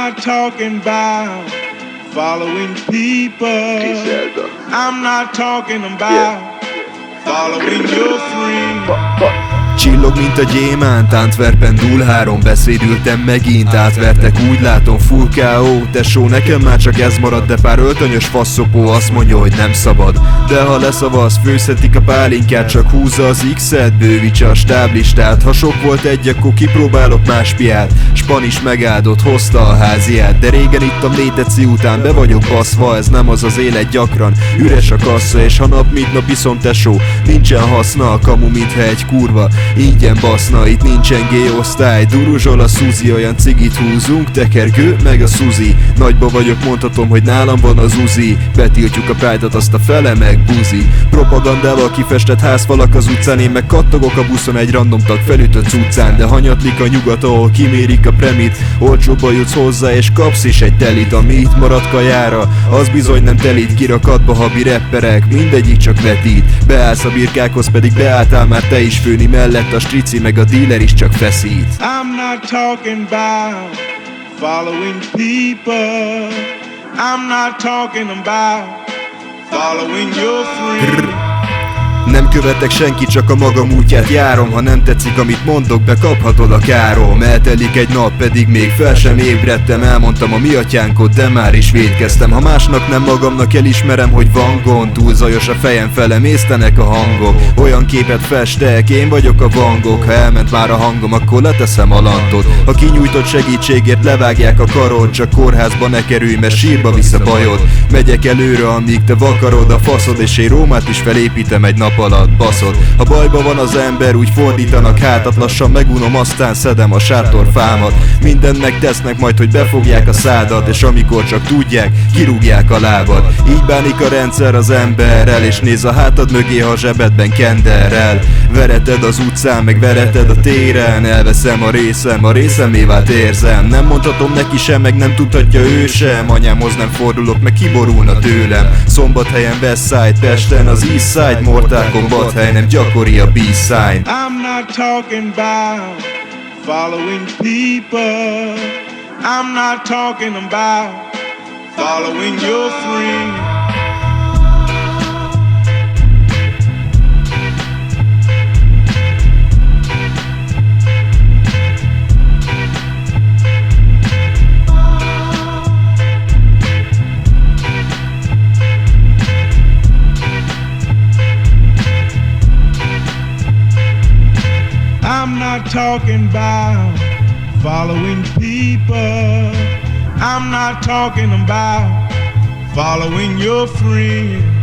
not talking about following people. I'm not talking about following your friends. Csillog, mint a gyémánt, Antwerpen dúl 3 beszédültem megint, átvertek, úgy látom, full K.O. Tesó, nekem már csak ez marad, de pár öltönyös faszopó azt mondja, hogy nem szabad. De ha leszavaz, főzhetik a pálinkát, csak húzza az X-et, bővítse a stáblistát. Ha sok volt egy, akkor kipróbálok más piát. Span is megáldott, hozta a háziát, de régen ittam 4 deci után, be vagyok baszva, ez nem az az élet gyakran. Üres a kassa, és ha nap mint nap iszom, tesó, nincsen haszna, a kamu mintha egy kurva. Ingyen baszna, itt nincsen G-osztály. Duruzsol a Suzi, olyan cigit húzunk, tekergő meg a Suzi. Nagyba vagyok, mondhatom, hogy nálam van az Uzi. Betiltjuk a Pride-ot, azt a fele meg buzi. Propagandával kifestett házfalak az utcán, én meg kattogok a buszon egy random tag felütött utcán. De hanyatlik a nyugat, ahol kimérik a premit. Olcsóbba jutsz hozzá és kapsz is egy telit. Ami itt marad kajára, az bizony nem telít. Kirakatba habi rapperek, mindegyik csak vetít. Beállsz a birkákhoz, pedig beálltál már te is főni mellett. A strici meg a dealer is csak feszít. I'm not talking about following people. I'm not talking about following your friends. Nem követek senki, csak a magam útját járom. Ha nem tetszik, amit mondok, bekaphatod a károm. Eltelik egy nap, pedig még fel sem ébredtem. Elmondtam a mi atyánkot, de már is vétkeztem. Ha másnak nem, magamnak elismerem, hogy van gond. Túl zajos a fejem felem, észtenek a hangok. Olyan képet festek, én vagyok a Van Gogh. Ha elment már a hangom, akkor leteszem a lantot. Ha kinyújtott segítségért levágják a karod, csak kórházba ne kerülj, mert sírba visz a bajod. Megyek előre, amíg te vakarod a faszod, és én Rómát is felépítem egy nap alatt, baszod. Ha bajba van az ember, úgy fordítanak hátat, lassan megunom, aztán szedem a sátorfámat. Mindent megtesznek majd, hogy befogják a szádat, és amikor csak tudják, kirúgják a lábad. Így bánik a rendszer az emberrel, és néz a hátad mögé, ha a zsebedben kenderrel. Vereted az utcán, meg vereted a téren. Elveszem a részemé vált érzem. Nem mondhatom neki sem, meg nem tudhatja ő sem. Anyámhoz nem fordulok, meg kiborulna tőlem. Szombathelyen Westside, Pesten az Eastside, Mortal Kombat, nem gyakori a B-side. I'm not talking about following people. I'm not talking about following your friends. I'm not talking about following people. I'm not talking about following your friends.